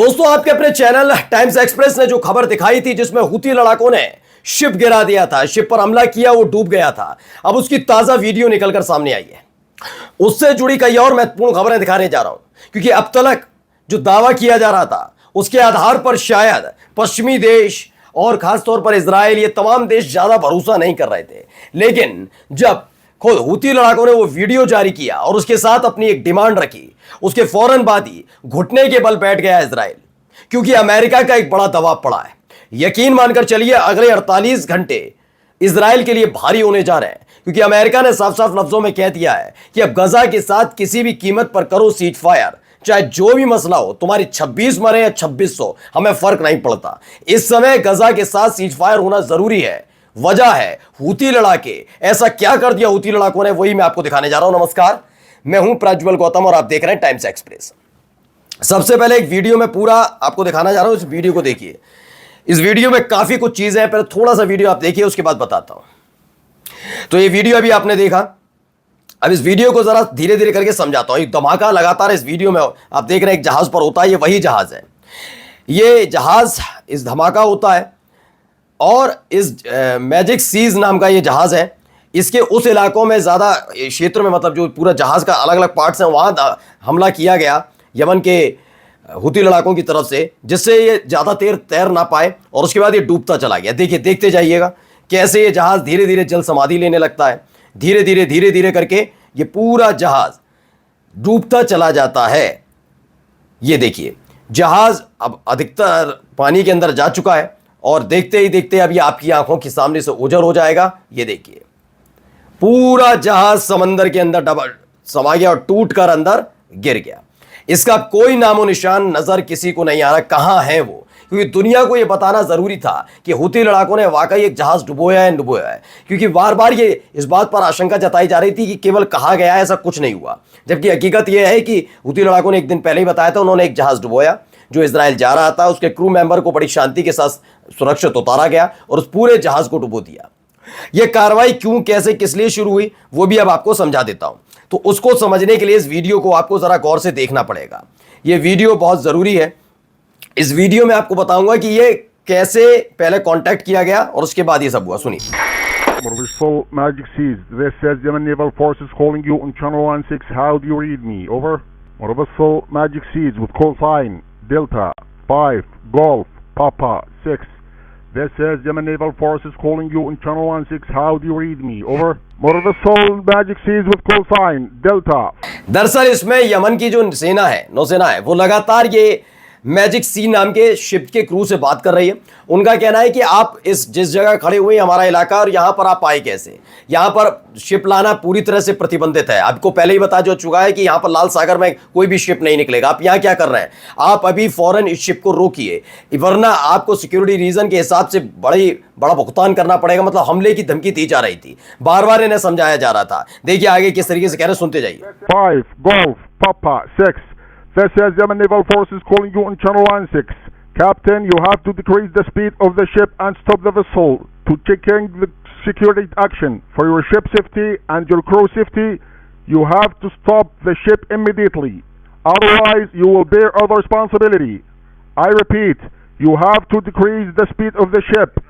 दोस्तों, आपके अपने चैनल टाइम्स एक्सप्रेस ने जो खबर दिखाई थी जिसमें हूती लड़ाकों ने शिप गिरा दिया था, शिप पर हमला किया, वो डूब गया था, अब उसकी ताजा वीडियो निकलकर सामने आई है। उससे जुड़ी कई और महत्वपूर्ण खबरें दिखाने जा रहा हूं, क्योंकि अब तक जो दावा किया जा रहा था उसके आधार पर शायद पश्चिमी देश और खासतौर पर इजराइल, ये तमाम देश ज्यादा भरोसा नहीं कर रहे थे। लेकिन जब खुद हूती लड़ाकों ने वो वीडियो जारी किया और उसके साथ अपनी एक डिमांड रखी, उसके फौरन बाद ही घुटने के बल बैठ गया इजराइल, क्योंकि अमेरिका का एक बड़ा दबाव पड़ा है। यकीन मानकर चलिए, अगले 48 घंटे इजराइल के लिए भारी होने जा रहे हैं, क्योंकि अमेरिका ने साफ साफ लफ्जों में कह दिया है कि अब गजा के साथ किसी भी कीमत पर करो सीज फायर, चाहे जो भी मसला हो, तुम्हारी 26 मरे या 2600, हमें फर्क नहीं पड़ता। इस समय गजा के साथ सीज फायर होना जरूरी है। वजह है हूती लड़ाके। ऐसा क्या कर दिया हूती लड़ाकों ने, वही मैं आपको दिखाने जा रहा हूं। नमस्कार, मैं हूं प्रज्वल गौतम और आप देख रहे हैं टाइम्स एक्सप्रेस। सबसे पहले एक वीडियो में पूरा आपको दिखाना जा रहा हूं, इस वीडियो को देखिए। इस वीडियो में काफी कुछ चीजें हैं, पहले थोड़ा सा वीडियो आप देखिए, उसके बाद बताता हूं। तो ये वीडियो अभी आपने देखा, अब इस वीडियो को जरा धीरे धीरे करके समझाता हूं। एक धमाका लगातार इस वीडियो में आप देख रहे हैं, एक जहाज पर होता है, ये वही जहाज है। ये जहाज, इस धमाका होता है और इस मैजिक सीज नाम का ये जहाज है। इसके उस इलाकों में ज़्यादा क्षेत्र में, मतलब जो पूरा जहाज का अलग अलग पार्ट्स हैं, वहाँ हमला किया गया यमन के हूती लड़ाकों की तरफ से, जिससे ये ज़्यादा देर तैर ना पाए और उसके बाद ये डूबता चला गया। देखिए, देखते जाइएगा कैसे ये जहाज धीरे धीरे जल समाधि लेने लगता है। धीरे धीरे करके ये पूरा जहाज डूबता चला जाता है। ये देखिए, जहाज अब अधिकतर पानी के अंदर जा चुका है और देखते ही देखते अब ये आपकी आंखों के सामने से ओझल हो जाएगा। ये देखिए, पूरा जहाज समंदर के अंदर डबल समा गया और टूट कर अंदर गिर गया। इसका कोई नामो निशान नजर किसी को नहीं आ रहा, कहां है वो, क्योंकि दुनिया को यह बताना जरूरी था कि हूती लड़ाकों ने वाकई एक जहाज डुबोया है। क्योंकि बार बार ये इस बात पर आशंका जताई जा रही थी कि केवल कहा गया है, ऐसा कुछ नहीं हुआ। जबकि हकीकत यह है कि हूती लड़ाकों ने एक दिन पहले ही बताया था, उन्होंने एक जहाज डुबोया जो इजराइल जा रहा था। उसके क्रू मेंबर को बड़ी शांति के साथ सुरक्षित उतारा गया और उस पूरे जहाज को डुबो दिया। यह कार्रवाई क्यों, कैसे, किस लिए शुरू हुई, वो भी अब आपको समझा देता हूं। तो उसको समझने के लिए इस वीडियो को आपको जरा गौर से देखना पड़ेगा। यह वीडियो बहुत जरूरी है। इस वीडियो में आपको बताऊंगा कि यह कैसे पहले कांटेक्ट किया गया और उसके बाद ये सब हुआ। सुनिए। Motorvessel Magic Seas. This says Yemen Naval Forces calling you on Channel 16. How do you read me? Over. Motorvessel Magic Seas with call sign Delta 5 Golf Papa 6. This says Yemen Naval Forces calling you on Channel 16. How do you read me? Over. Motorvessel Magic Seas with call sign Delta. दरअसल इसमें Yemen की जो सेना है, नौसेना है, वो लगातार ये मैजिक सी नाम के शिप के क्रू से बात कर रही है। उनका कहना है कि आप जिस जगह खड़े हुए हैं, हमारा इलाका, और यहाँ पर आप आए कैसे। यहाँ पर शिप लाना पूरी तरह से प्रतिबंधित है। आपको पहले ही बता जो चुका है कि यहाँ पर लाल सागर में कोई भी शिप नहीं निकलेगा। आप यहाँ क्या कर रहे हैं, आप अभी फौरन इस शिप को रोकिए, वरना आपको सिक्योरिटी रीजन के हिसाब से बड़ा भुगतान करना पड़ेगा। मतलब हमले की धमकी दी जा रही थी, बार बार इन्हें समझाया जा रहा था। देखिए आगे किस तरीके से कह रहे हैं, सुनते जाइए। 5 Golf Papa 6. This says Yemen Naval Forces calling you on Channel 16. Captain, you have to decrease the speed of the ship and stop the vessel to checking the security action. For your ship safety and your crew safety, you have to stop the ship immediately. Otherwise, you will bear other responsibility. I repeat, you have to decrease the speed of the ship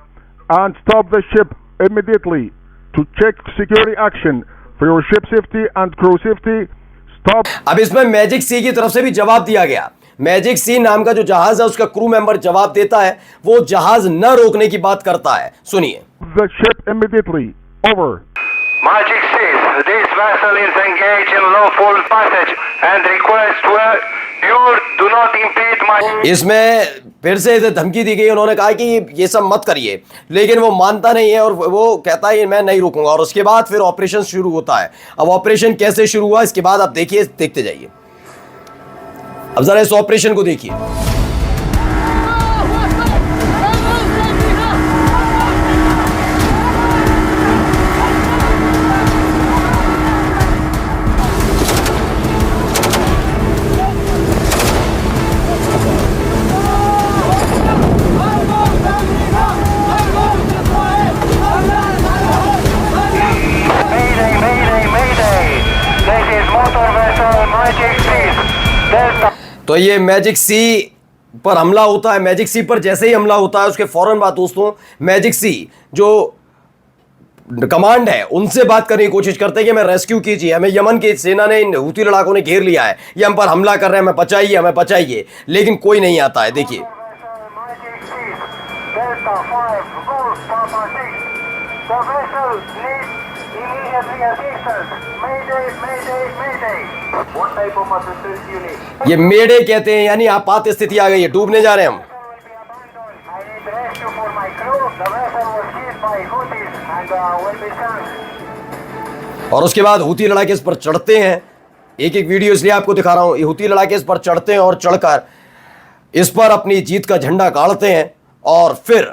and stop the ship immediately to check security action. For your ship safety and crew safety, stop. अब इसमें magic सी की तरफ से भी जवाब दिया गया। Magic सी नाम का जो जहाज है, उसका क्रू मेंबर जवाब देता है, वो जहाज न रोकने की बात करता है। सुनिए। The ship immediately. Over. Magic Seas, this vessel is engaged in lawful passage and request you do not impede my. इसमें फिर से इसे धमकी दी गई। उन्होंने कहा कि ये सब मत करिए, लेकिन वो मानता नहीं है और वो कहता है मैं नहीं रुकूंगा। और उसके बाद फिर ऑपरेशन शुरू होता है। अब ऑपरेशन कैसे शुरू हुआ, इसके बाद आप देखिए, देखते जाइए। अब जरा इस ऑपरेशन को देखिए। तो ये मैजिक सी पर हमला होता है, मैजिक सी पर जैसे ही हमला होता है उसके फौरन बाद दोस्तों मैजिक सी जो कमांड है उनसे बात करने की कोशिश करते हैं कि हमें रेस्क्यू कीजिए, हमें यमन की सेना ने, इन हूती लड़ाकों ने घेर लिया है, ये हम पर हमला कर रहे हैं, हमें बचाइए, हमें बचाइए। लेकिन कोई नहीं आता है। देखिए ये मेडे कहते हैं, यानी आपात स्थिति आ गई है, डूबने जा रहे हैं हम। और उसके बाद हूती लड़ाके इस पर चढ़ते हैं। एक एक वीडियो इसलिए आपको दिखा रहा हूं, ये हूती लड़ाके इस पर चढ़ते हैं और चढ़कर इस पर अपनी जीत का झंडा गाड़ते हैं और फिर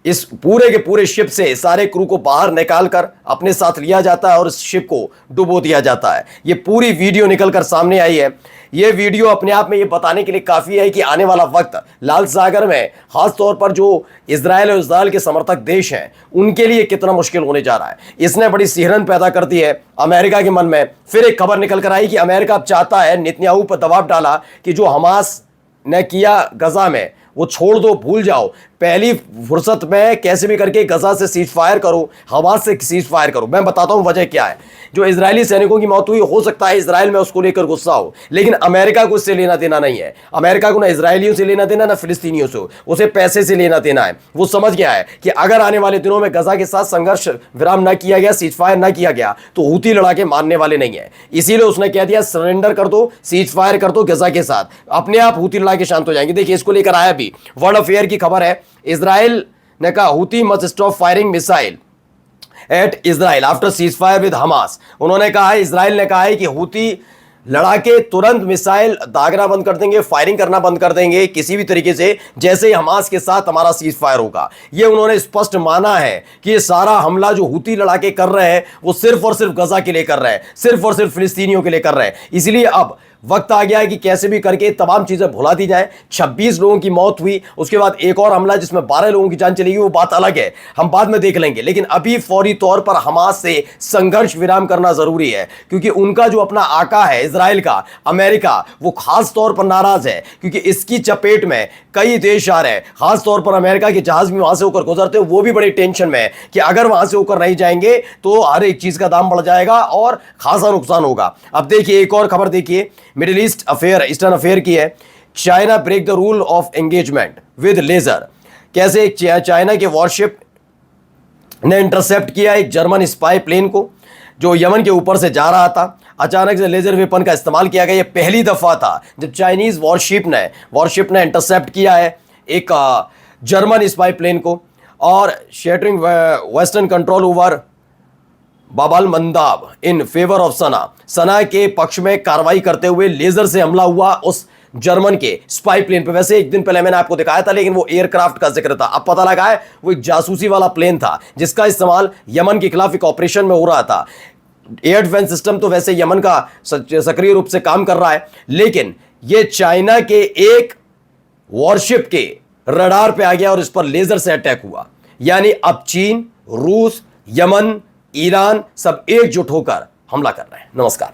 इस पूरे के पूरे शिप से सारे क्रू को बाहर निकालकर अपने साथ लिया जाता है और इस शिप को डुबो दिया जाता है। ये पूरी वीडियो निकलकर सामने आई है। ये वीडियो अपने आप में ये बताने के लिए काफ़ी है कि आने वाला वक्त लाल सागर में खास तौर पर जो इजराइल और इजराइल के समर्थक देश हैं उनके लिए कितना मुश्किल होने जा रहा है। इसने बड़ी सिहरन पैदा कर दी है अमेरिका के मन में। फिर एक खबर निकल कर आई कि अमेरिका अब चाहता है, नेतन्याहू पर दबाव डाला कि जो हमास ने किया गजा में वो छोड़ दो, भूल जाओ, पहली फुर्सत में कैसे भी करके गजा से सीज फायर करो, हमास से सीज फायर करो। मैं बताता हूं वजह क्या है। जो इजरायली सैनिकों की मौत हुई, हो सकता है इजराइल में उसको लेकर गुस्सा हो, लेकिन अमेरिका को इससे लेना देना नहीं है। अमेरिका को ना इजरायलियों से लेना देना, ना फिलिस्तीनियों से, उसे पैसे से लेना देना है। वो समझ गया है कि अगर आने वाले दिनों में गजा के साथ संघर्ष विराम न किया गया, सीज फायर न किया गया, तो हूती लड़ाके मानने वाले नहीं है। इसीलिए उसने कह दिया सरेंडर कर दो, सीज फायर कर दो गजा के साथ, अपने आप हूती लड़ाके शांत हो जाएंगे। देखिए इसको लेकर आया भी वर्ल्ड अफेयर की खबर है। इजराइल ने कहा Houthi must stop firing missile at Israel after ceasefire with Hamas. उन्होंने कहा है, इजराइल ने कहा है कि हूती लड़ाके तुरंत मिसाइल दागना बंद कर देंगे, फायरिंग करना बंद कर देंगे किसी भी तरीके से, जैसे ही हमास के साथ हमारा सीज फायर होगा। ये उन्होंने स्पष्ट माना है कि ये सारा हमला जो हूती लड़ाके कर रहे हैं वो सिर्फ और सिर्फ गजा के लिए कर रहे हैं, सिर्फ और सिर्फ फिलिस्तीनियों के लिए कर रहे हैं। इसलिए अब वक्त आ गया है कि कैसे भी करके तमाम चीजें भुला दी जाए। 26 लोगों की मौत हुई, उसके बाद एक और हमला जिसमें 12 लोगों की जान चली गई, वो बात अलग है, हम बाद में देख लेंगे। लेकिन अभी फौरी तौर पर हमास से संघर्ष विराम करना जरूरी है, क्योंकि उनका जो अपना आका है इजराइल का, अमेरिका, वो खास तौर पर नाराज है, क्योंकि इसकी चपेट में कई देश आ रहे हैं। खास तौर पर अमेरिका के जहाज भी वहां से होकर गुजरते हैं, वो भी बड़ी टेंशन में है कि अगर वहां से होकर नहीं जाएंगे तो हर एक चीज का दाम बढ़ जाएगा और खासा नुकसान होगा। अब देखिए एक और खबर देखिए, Middle East affair, eastern affair की है। China break the rule of engagement with laser. कैसे एक चाइना के वॉरशिप ने इंटरसेप्ट किया एक जर्मन स्पाई प्लेन को जो यमन के ऊपर से जा रहा था। अचानक से लेजर वेपन का इस्तेमाल किया गया। ये पहली दफा था जब चाइनीज वॉरशिप ने इंटरसेप्ट किया है एक जर्मन स्पाई प्लेन को, और shattering western control over Bab al Mandab in favour of Sanaa के पक्ष में कार्रवाई करते हुए लेजर से हमला हुआ उस जर्मन के स्पाई प्लेन पे। वैसे एक दिन पहले मैंने आपको दिखाया था, लेकिन वो एयरक्राफ्ट का जिक्र था। अब पता लगा है वो एक जासूसी वाला प्लेन था जिसका इस्तेमाल यमन के खिलाफ एक ऑपरेशन में हो रहा था। एयर डिफेंस सिस्टम तो वैसे यमन का सक्रिय रूप से काम कर रहा है, लेकिन ये चाइना के एक वॉरशिप के रडार पे आ गया और इस पर लेजर से अटैक हुआ। यानी अब चीन, रूस, यमन, ईरान सब एकजुट होकर हमला कर रहे हैं। नमस्कार।